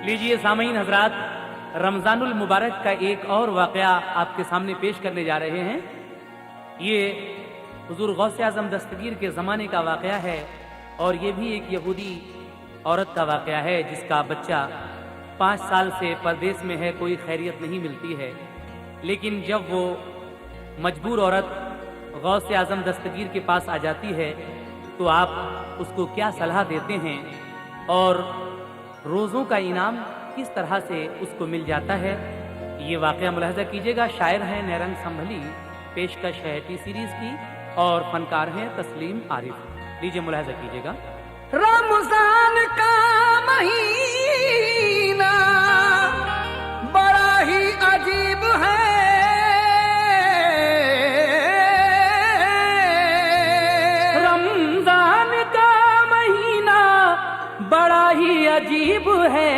लीजिए सामीन हजरात, रमज़ानुल मुबारक का एक और वाक़या आपके सामने पेश करने जा रहे हैं। ये हुज़ूर गौसे आज़म दस्तगीर के ज़माने का वाक़या है और ये भी एक यहूदी औरत का वाक़या है जिसका बच्चा 5 साल से परदेश में है, कोई खैरियत नहीं मिलती है। लेकिन जब वो मजबूर औरत गौसे आज़म दस्तगीर के पास आ जाती है तो आप उसको क्या सलाह देते हैं और रोज़ों का इनाम किस तरह से उसको मिल जाता है, ये वाक़या मुलाहज़ा कीजिएगा। शायर हैं नैरंग संभली, पेशकश है टी सीरीज़ की और फनकार हैं तस्लीम आरिफ। लीजिए मुलाहज़ा कीजिएगा। रमज़ान का महीना बड़ा ही अजीब है, रमज़ान का महीना बड़ा ही अजीब है,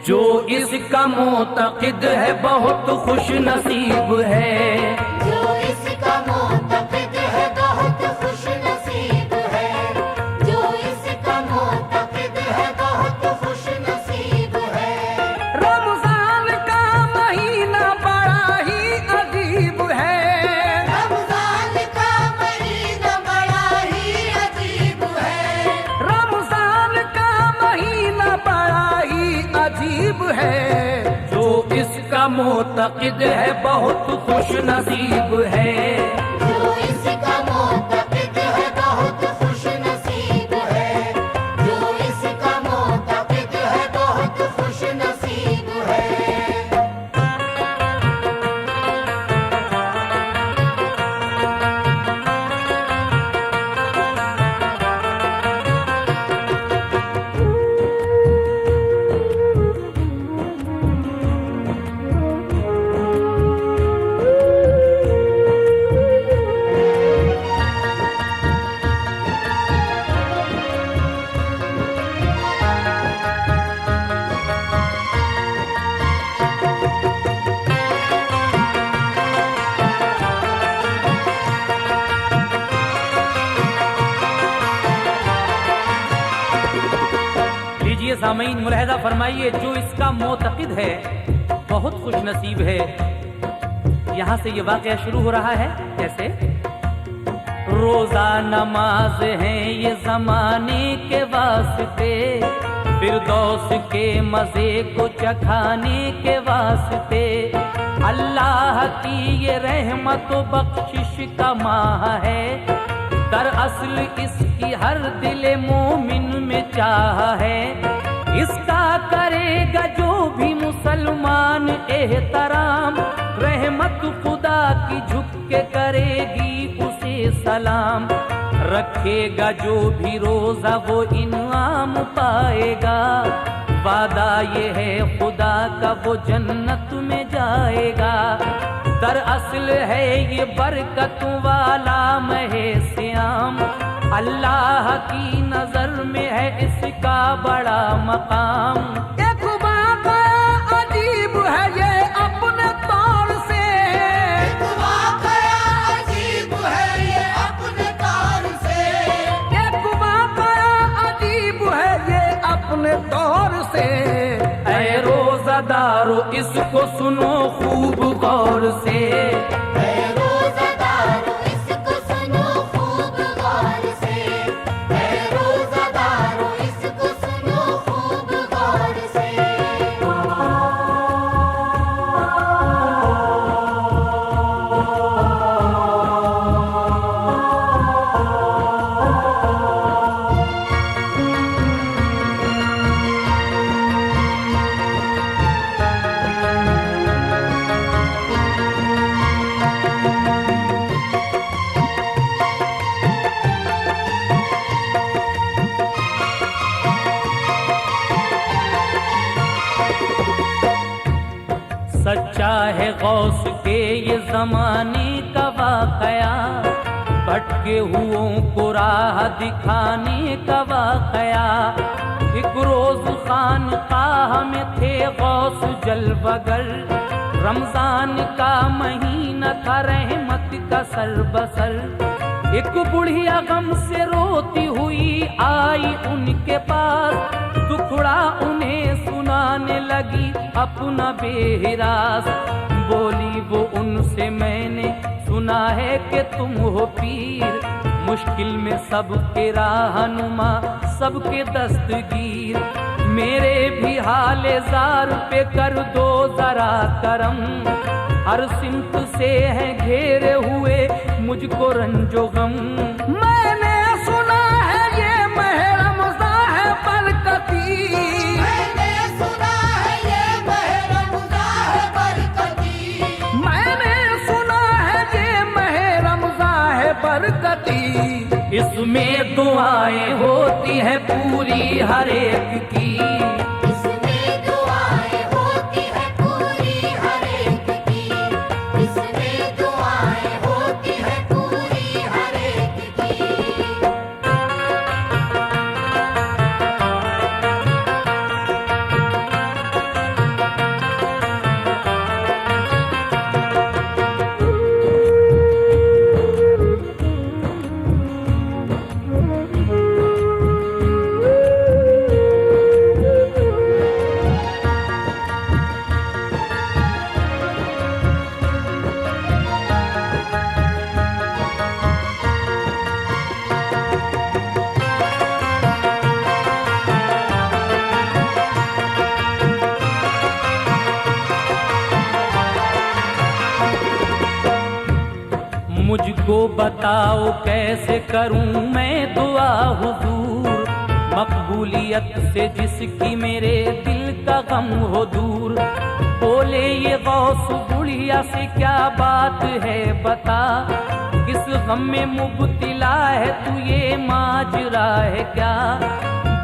जो इसका मोतक़िद है बहुत खुश नसीब है, जो इसका मोतक़िद है बहुत खुश नसीब है, जो इसका मोतक़िद है बहुत खुश नसीब है। रमज़ान का महीना बड़ा ही अजीब है, रमज़ान का महीना बड़ा ही अजीब है, रमज़ान का महीना बड़ा ही अजीब है, जो इसका मोतक़िद है बहुत खुश नसीब है, जो इसका मोतक़िद है बहुत खुश नसीब है, जो इसका मोतक़िद है बहुत खुश नसीब है। लीजिए सामीन मुलाहज़ा फरमाइए, जो इसका मोतक़िद है बहुत खुश नसीब है। यहाँ से ये वाक़या शुरू हो रहा है कैसे? रोज़ा नमाज है ये ज़माने के वास्ते, फिरदौस के मज़े को चखाने के वास्ते, अल्लाह की ये रहमत व बख्शिश का माह है, दरअसल इसकी हर दिल मोमिन में चाह है, इसका करेगा जो भी मुसलमान एहतराम, रहमत खुदा की झुक के करेगी उसे सलाम, रखेगा जो भी रोजा वो इनाम पाएगा, वादा ये है खुदा का वो जन्नत में जाएगा, दरअसल है ये बरकत वाला महे श्याम, अल्लाह की नजर में है इसका बड़ा मकाम। एक वाक़या अजीब है ये अपने तौर से, एक वाक़या अजीब है ये अपने तौर से, एक वाक़या अजीब है ये अपने तौर से, ऐ रोज़ादारो इसको सुनो खूब गौर से, ऐ रोज़ादारो इसको सुनो खूब गौर से, ऐ रोज़ादारो इसको सुनो खूब गौर से। सच्चा है गौस के ये ज़माने का वाक़या, भटके हुओं को राह दिखाने का वाक़या, एक रोज़ खानकाह में थे गौस जलवगर, रमज़ान का महीना था रहमत का सरबसर, एक बुढ़िया गम से रोती हुई आई उनके पास, दुखड़ा उन्हें सुनाने लगी अपना बेहिरास। बोली वो उनसे, मैंने सुना है कि तुम हो पीर, मुश्किल में सबके रहनुमा, सबके दस्तगीर। मेरे भी हाले जार पे कर दो जरा करम, हर सिमत से है घेरे हुए मुझको रंजो गम। मैंने सुना है ये महरमज़ा है बरकती, मैंने सुना है ये महरमज़ा है बरकती, मैंने सुना है ये महरमज़ा है बरकती। इसमें दुआएं होती हैं पूरी हर एक की, इसमें दुआएं होती है पूरी हर एक की, इसमें दुआएं होती है पूरी हर एक की। मुझको बताओ कैसे करूं मैं दुआ हुजूर, मकबूलियत से जिसकी मेरे दिल का गम हो दूर। बोले ये गौस बुढ़िया से क्या बात है बता, किस गम में मुब्तिला है तू, ये माजरा है क्या।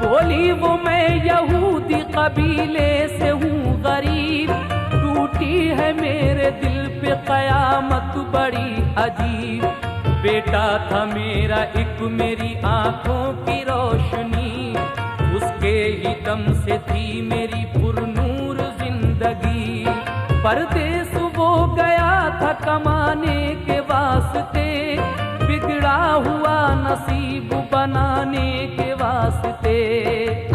बोली वो मैं यहूदी कबीले से हूँ गरीब, टूटी है मेरे दिल पे कयामत बड़ी अजीब। बेटा था मेरा एक मेरी आंखों की रोशनी, उसके ही दम से थी मेरी पुरनूर जिंदगी। परदेस वो गया था कमाने के वास्ते, बिगड़ा हुआ नसीब बनाने के वास्ते।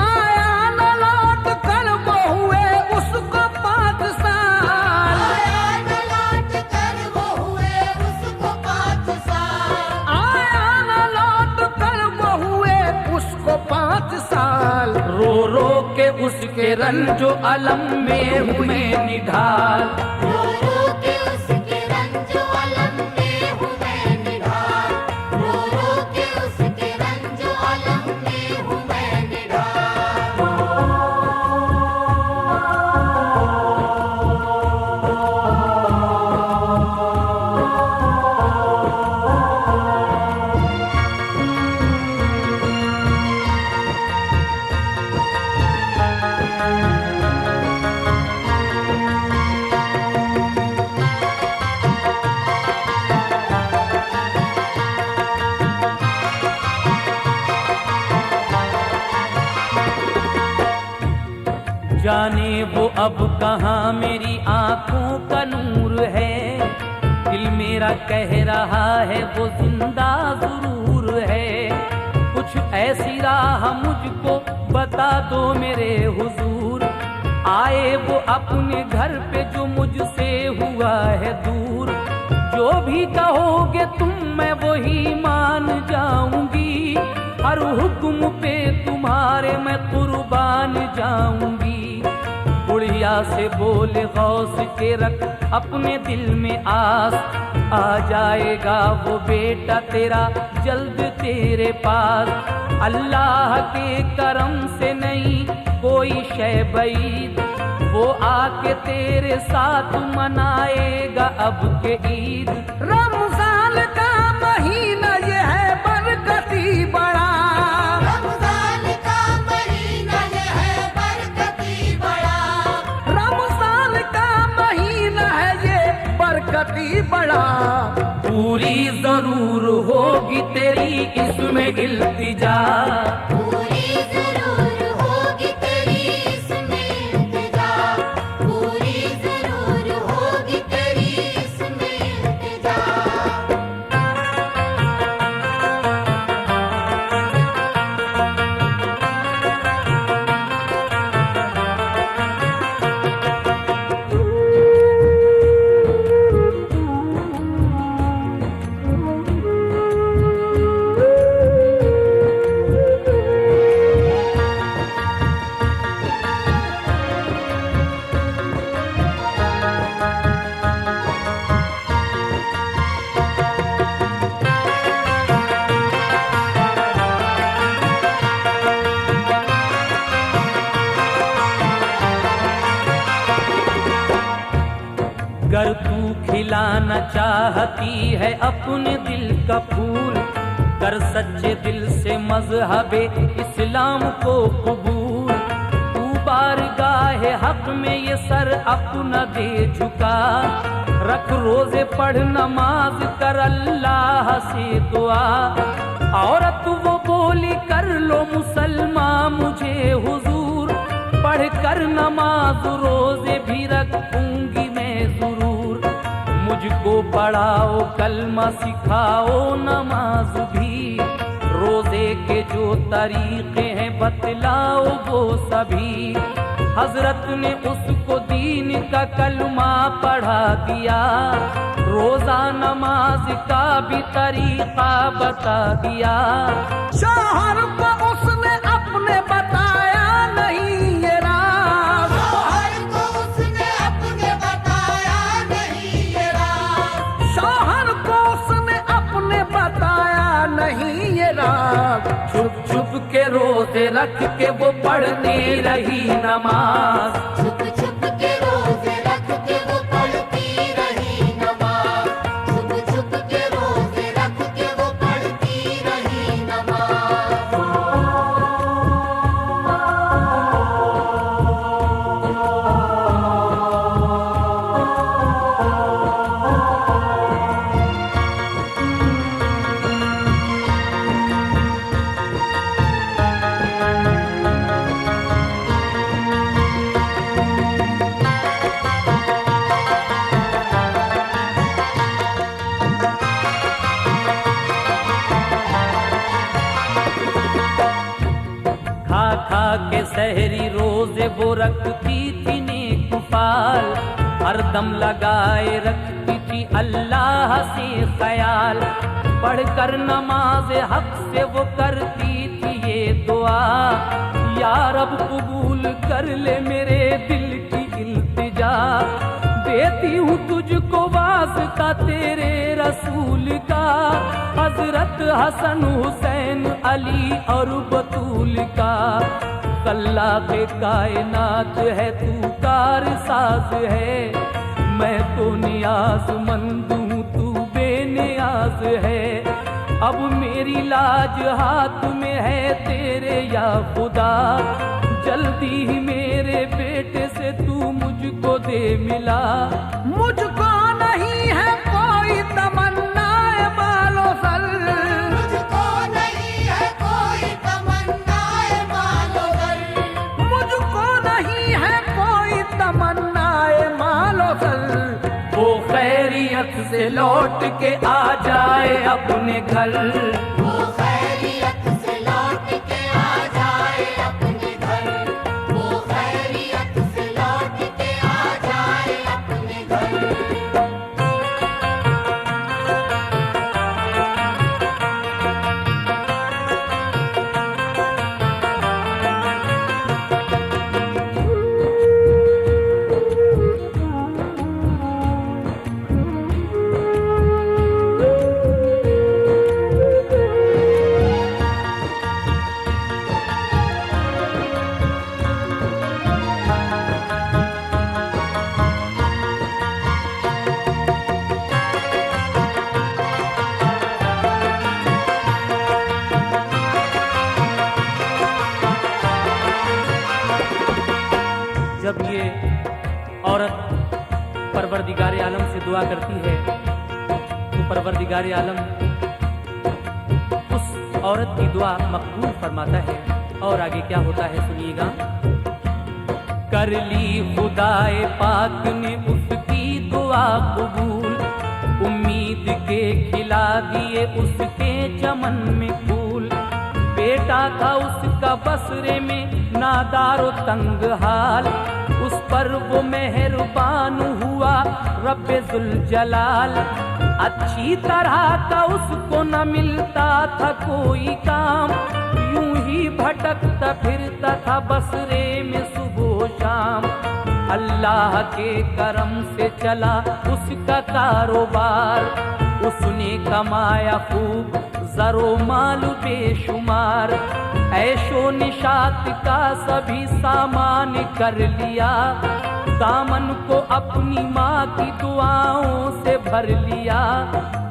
आया न लौट कर वो हुए उसको 5 साल, आया न लौट कर वो हुए उसको 5 साल, आया न लौट कर वो हुए उसको 5 साल। रो रो के उसके रंजो अलम में हूँ मैं निढाल। रो रो के उसके रंजो अलम में हूँ मैं निढाल, रो रो के उसके रंजो अलम में हूँ मैं निढाल। जाने वो अब कहाँ मेरी आंखों का नूर है, दिल मेरा कह रहा है वो जिंदा जरूर है। कुछ ऐसी राह मुझको बता दो मेरे हुजूर, आए वो अपने घर पे जो मुझसे हुआ है दूर। जो भी कहोगे तुम मैं वही मान जाऊंगी, हर हुक्म पे तुम्हारे मैं कुर्बान जाऊंगी। बुढ़िया से बोले गौस के रख अपने दिल में आस, आ जाएगा वो बेटा तेरा जल्द तेरे पास। अल्लाह के करम से नहीं कोई शय बईद, वो आके तेरे साथ मनाएगा अब के ईद। रमजान का महीना ये है बरकती बड़ा, रमजान का महीना ये है बरकती बड़ा, रमजान का महीना है ये बरकती बड़ा। पूरी जरूर होगी तेरी इसमें इल्तिजा, पूरी जरूर होगी तेरी इसमें इल्तिजा, पूरी जरूर होगी तेरी इसमें इल्तिजा। खिलाना चाहती है अपने दिल का फूल, कर सच्चे दिल से मजहबे इस्लाम को कबूल। तू बारगाह हक में ये सर अपना दे झुका, रख रोजे पढ़ नमाज कर अल्लाह से दुआ। औरत वो बोली कर लो मुसलमान मुझे हुजूर, पढ़ कर नमाज रोजे भी रखूंगी मैं जरूर। मुझको पढ़ाओ कलमा सिखाओ नमाज भी, रोजे के जो तरीके हैं बतलाओ वो सभी। हजरत ने उसको दीन का कलमा पढ़ा दिया, रोजा नमाज का भी तरीका बता दिया। शौहर को उसने अपने बताया नहीं ये राज, शौहर को उसने अपने बताया नहीं ये राज, शौहर को उसने अपने बताया नहीं ये राज। छुप छुप के रोजे रख के वो पढ़ने रही नमाज, छुप छुप के रोजे रख के वो पढ़ती रही नमाज, छुप छुप के रोजे रख के वो पढ़ती रही नमाज। खा खा के सहरी रोजे वो रखती थी नेक फाल, हरदम लगाए रखती थी अल्लाह से ख्याल। पढ़कर नमाज हक से वो करती थी ये दुआ, या रब कबूल कर ले मेरे दिल की इल्तिजा। देती हूँ तुझको वास्ता तेरे रसूल का, हजरत हसन हुसैन अली और बतूल का। अल्लाह के कायनात है तू कार साज है, मैं तो नियाज़मंद हूँ तू बेनियाज है। अब मेरी लाज हाथ में है तेरे या खुदा, जल्दी ही मेरे बेटे से तू मुझको दे मिला। मुझको नहीं है कोई तमन्ना मालो सर, मुझको नहीं है कोई तमन्ना मालो दर, मुझको नहीं है कोई तमन्ना मालो सर। वो खैरियत से लौट के आ जाए अपने घर, वो खैरियत से लौट के आ जाए अपने घर, वो खैरियत से लौट के आ जाए अपने घर। जब ये औरत परवरदिगार आलम से दुआ करती है तो परवरदिगार आलम उस औरत की दुआ मकबूल फरमाता है। और आगे क्या होता है सुनिएगा। कर ली खुदाए पाक ने उसकी दुआ कबूल, उम्मीद के खिला दिए उसके चमन में फूल। बेटा था उसका बसरे में नादारो तंग हाल, उस पर वो मेहरबान हुआ रब्बे जुल जलाल। अच्छी तरह का उसको न मिलता था कोई काम, यूं ही भटकता फिरता था बसरे में सुबह शाम। अल्लाह के करम से चला उसका कारोबार, उसने कमाया खूब जरो माल बेशुमार। ऐशो निशात का सभी सामान कर लिया, दामन को अपनी माँ की दुआओं से भर लिया।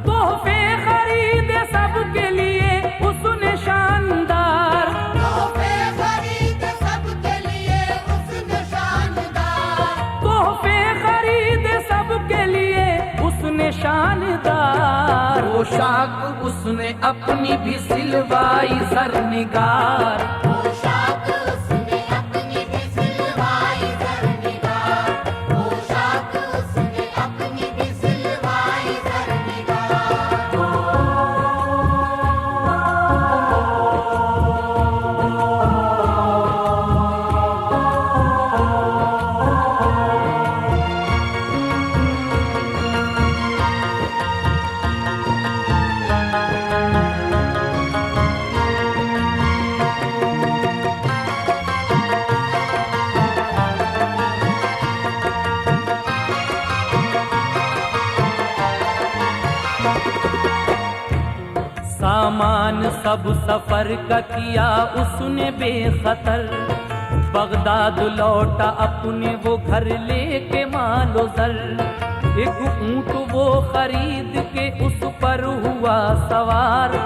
तोहफे खरीदे सबके लिए उसने शानदार, तोहफे खरीद सबके लिए उसने शानदार, तोहफे खरीदे सबके लिए उसने शानदार। पोशाक उसने अपनी भी सिलवाई सरनिगार, पोशाक उसने अपनी भी सिलवाई सरनिगार, पोशाक उसने अपनी भी सिलवाई सरनिगार। सामान सब सफर का किया उसने बेखतर। बगदाद लौटा अपने वो घर लेके मालो जर। एक ऊंट वो खरीद के उस पर हुआ सवार।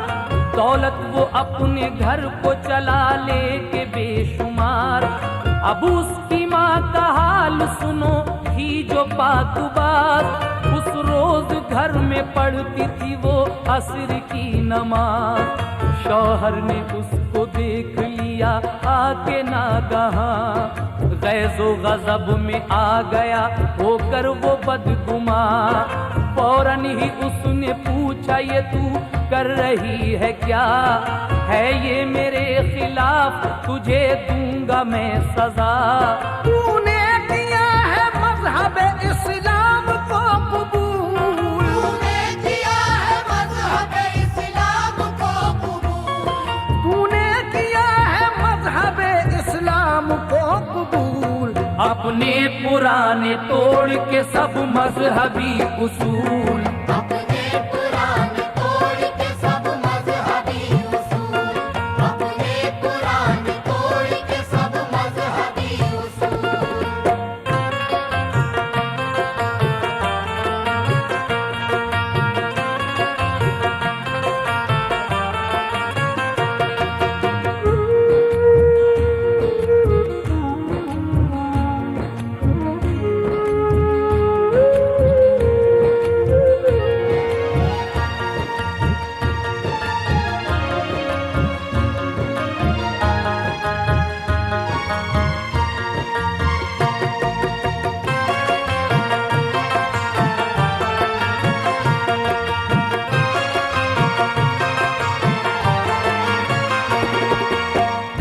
दौलत वो अपने घर को चला लेके बेशुमार। अब उसकी माँ का हाल सुनो ही जो पाक बात। उस रोज घर में पढ़ती थी वो असर की नमाज। शौहर ने उसको देख लिया आके नागहां। गैज़ो गज़ब में आ गया होकर वो बदगुमा। फौरन ही उसने पूछा ये तू कर रही है क्या? है ये मेरे खिलाफ तुझे दूंगा मैं सजा। तूने किया है मजहब इस्लाम को कबूल, तूने किया है मज़हब इस्लाम को कबूल, तूने किया है मजहब इस्लाम को कबूल। अपने पुराने तोड़ के सब मजहबी उसूल। अपने पुराने तोड़ के सब मज़हबी उसूल, अपने पुराने तोड़ के सब मज़हबी उसूल।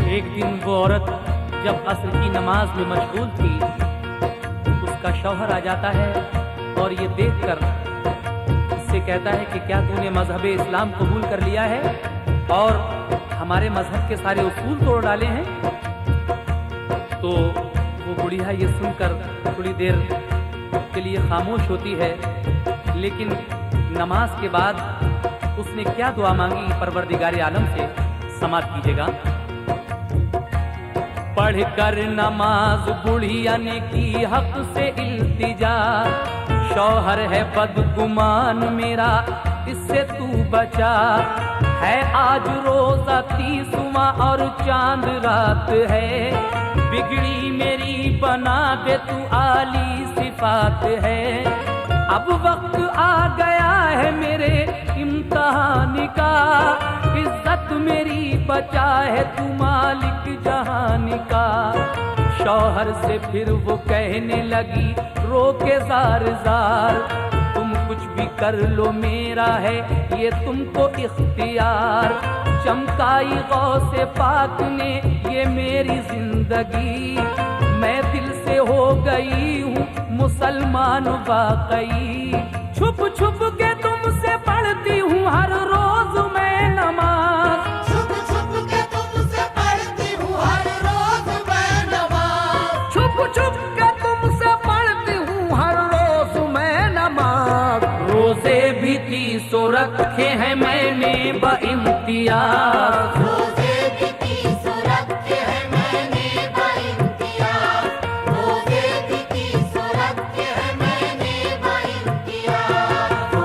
एक दिन वो औरत जब असर की नमाज में मशगूल थी, उसका शौहर आ जाता है और ये देखकर उससे कहता है कि क्या तूने मजहब इस्लाम कबूल कर लिया है और हमारे मजहब के सारे उसूल तोड़ डाले हैं? तो वो बुढ़िया ये सुनकर थोड़ी देर के लिए खामोश होती है, लेकिन नमाज के बाद उसने क्या दुआ मांगी परवरदिगार आलम से, समात कीजिएगा। पढ़कर नमाज बुढ़िया ने की हक से इल्तिजा। शौहर है बदगुमान मेरा इससे तू बचा। है आज रोजा 30वां और चांद रात है। बिगड़ी मेरी बना दे तू आली सिफात है। अब वक्त आ गया है मेरे इम्तिहान का। इज्जत मेरी बचा है तू मालिक जहान का। शौहर से फिर वो कहने लगी रो के जार जार, तुम कुछ भी कर लो मेरा है ये तुमको इख्तियार। चमकाई गौसे पाक ने ये मेरी जिंदगी। मैं दिल से हो गई हूँ मुसलमान वाकई। छुप छुप के तुमसे पढ़ती हूँ हर रोज मैं नमाज। छुप छुप के तुमसे पढ़ती हूँ हर रोज मैं नमाज। छुप छुप के तुमसे पढ़ती हूँ हर रोज मैं नमाज। रोजे भी 300 रखे हैं मैंने बइम्तियाज। रोजे भी 300 रखे हैं मैंने बइम्तियाज। रोजे भी 300 रखे हैं मैंने बइम्तियाज।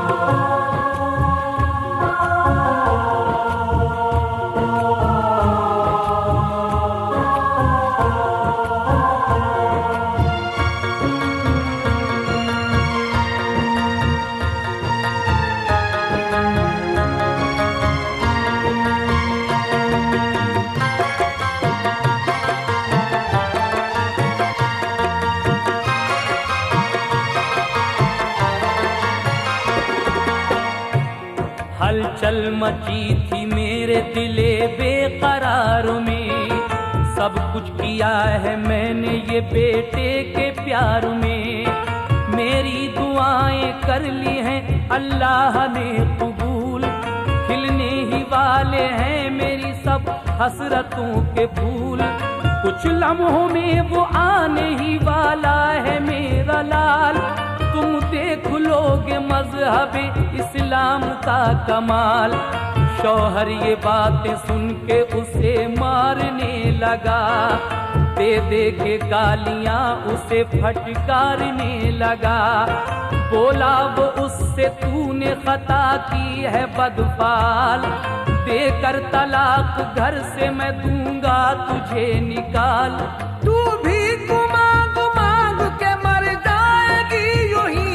हलचल मची थी मेरे दिले बेकरार में, सब कुछ किया है मैंने ये बेटे के प्यार में। मेरी दुआएं कर ली हैं अल्लाह ने कबूल, खिलने ही वाले हैं मेरी सब हसरतों के फूल। कुछ लम्हों में वो आने ही वाला है मेरा लाल, तुम देख लोगे मजहबे इस्लाम का कमाल। शौहर ये बातें सुन के उसे मारने लगा, दे दे के गालियां उसे फटकारने लगा। बोला वो उससे तूने खता की है बदफाल, देकर तलाक घर से मैं दूंगा तुझे निकाल। तू भी मांग मांग के मर जाएगी यूं ही,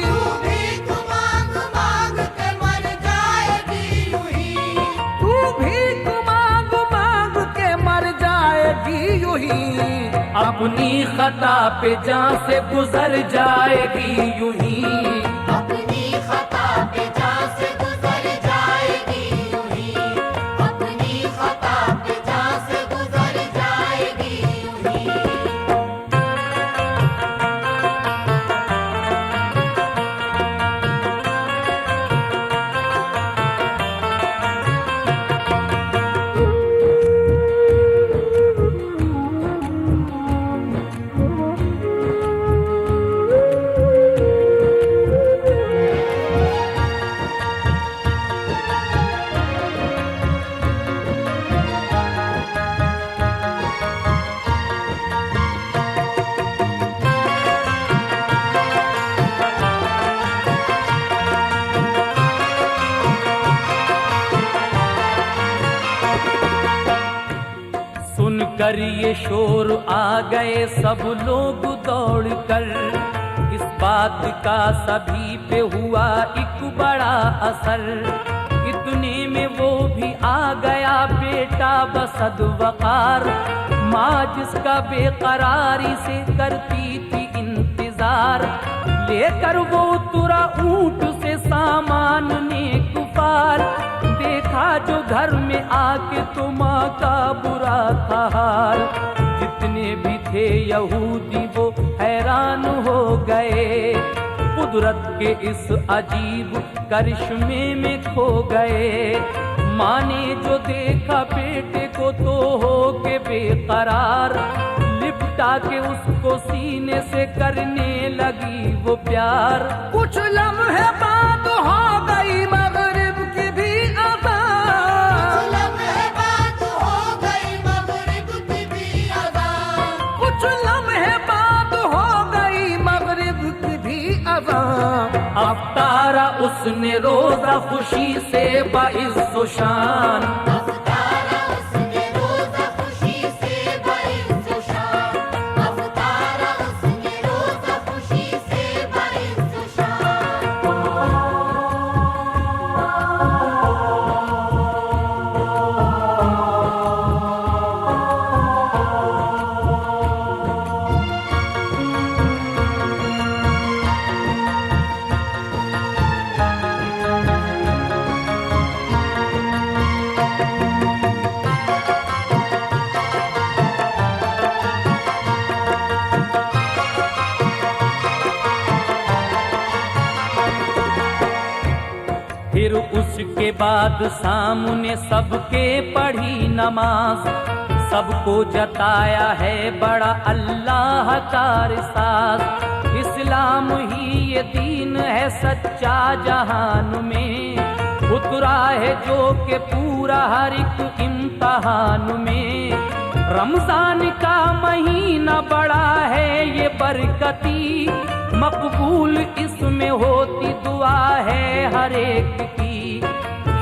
तू भी मांग मांग के मर जाएगी यूं ही, तू भी मांग मांग के मर जाएगी यूं ही। अपनी खता पे जान से गुजर जाएगी यूं ही। अपनी खता पे जान से गुजर जाएगी यूं ही, अपनी खता पे जान से गुजर जाएगी यूं ही। सुनकर ये शोर आ गए सब लोग दौड़कर, इस बात का सभी पे हुआ एक बड़ा असर। इतने में वो भी आ गया बेटा बसद वकार, माँ जिसका बेकरारी से करती थी इंतजार। लेकर वो तुरा ऊंट से सामान ने कुफार, देखा जो घर में आके तो माँ का बुरा था हाल। जितने भी थे यहूदी वो हैरान हो गए, कुदरत के इस अजीब करिश्मे में खो गए। माँ ने जो देखा बेटे को तो हो के बेकरार, लिपटा के उसको सीने से करने लगी वो प्यार। कुछ लम्हे बाद हो गई मगरिब की भी अज़ान, लम्हे बाद हो गई मगरिब की भी अज़ान, कुछ लम्हे बाद हो गई मगरिब की भी अज़ान। अफ्तारा उसने रोजा खुशी से बाइज़्ज़ो शान, अफ्तारा उसने रोज़ा खुशी से बाइज़्ज़ो शान, अफ्तारा उसने रोज़ा खुशी से बाइज़्ज़ो शान। फिर उसके बाद सामने सबके पढ़ी नमाज, सबको जताया है बड़ा अल्लाह का रिसास। इस्लाम ही ये दीन है सच्चा जहान में, उतरा है जो के पूरा हर एक इम्तहान में। रमजान का महीना बड़ा है ये बरकती, मकबूल इसमें होती दुआ है हर एक की।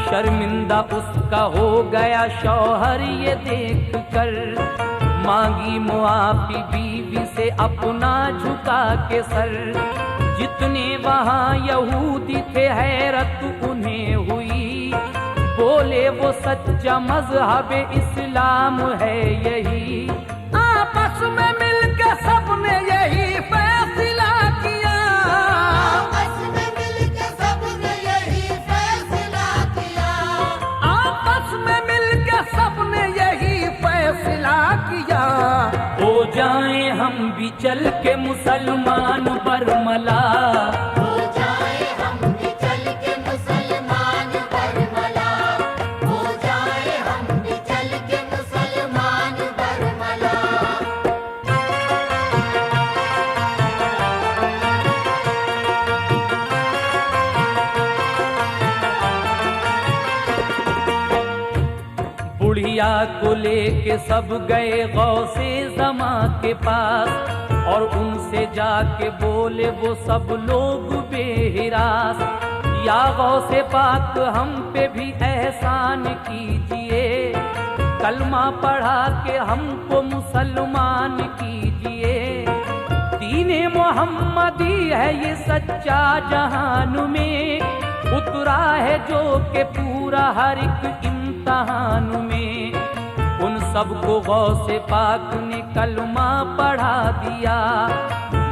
शर्मिंदा उसका हो गया शौहर ये देख कर, मांगी मुआफी बीवी से अपना झुका के सर। जितने वहाँ यहूदी थे हैरत उन्हें हुई, बोले वो सच्चा मजहब इस्लाम है यही। आपस में मिलकर सबने यही फैसला किया, आपस में मिलकर सबने यही फैसला किया, भी चल के मुसलमान बरमला, हो जाए हम भी चल के मुसलमान बरमला, हो जाए हम भी चल के मुसलमान बरमला। बुढ़िया को लेके सब गए गौसे ज़मा के पास, और उनसे जाके बोले वो सब लोग बेहिरास, या गौसे पाक हम पे भी एहसान कीजिए, कलमा पढ़ा के हमको मुसलमान कीजिए। दीने मोहम्मदी है ये सच्चा जहान में, उतरा है जो के पूरा हर एक इम्तहान में। उन सबको गौसे पाक ने कलमा पढ़ा दिया,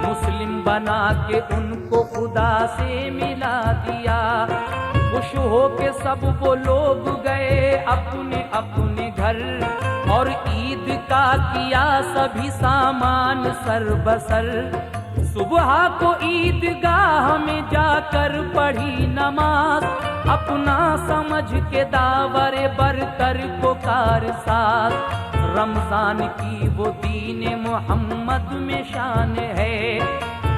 मुस्लिम बना के उनको खुदा से मिला दिया। खुश हो के सब वो लोग गए अपने अपने घर, और ईद का किया सभी सामान सर बसर। सुबह को ईदगाह में जाकर पढ़ी नमाज, अपना समझ के दावरे बरतर को कारसाज। रमजान की वो दीन मोहम्मद में शान है,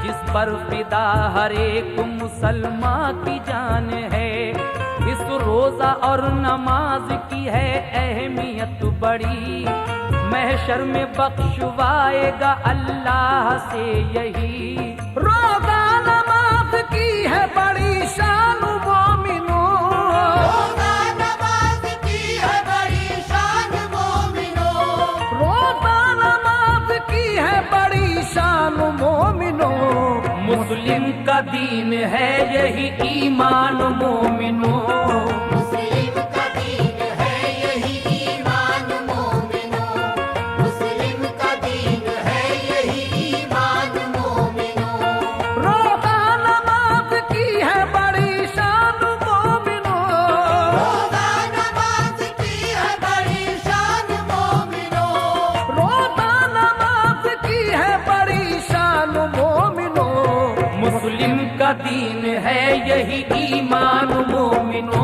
जिस पर फिदा हर एक मुसलमान की जान है। इस रोजा और नमाज की है अहमियत बड़ी, महशर में बख्शवाएगा अल्लाह से यही। रोजा नमाज की है बड़ी शान मोमिनो, रोज़ा नमाज की है बड़ी शान मोमिनो, रोजा नमाज की है बड़ी शान मोमिनो। मुस्लिम का दीन है यही ईमान मोमिनो, मुस्लिम का दीन है यही ईमान मोमिनो, मुस्लिम का दीन है यही ईमान मोमिनो। रोजा नमाज की है बड़ी शान मोमिनो, रोज़ा नमाज की है बड़ी शान मोमिनो, रोजा नमाज की है बड़ी शान मोमिनो। मुस्लिम का दीन है यही ईमान मोमिनो।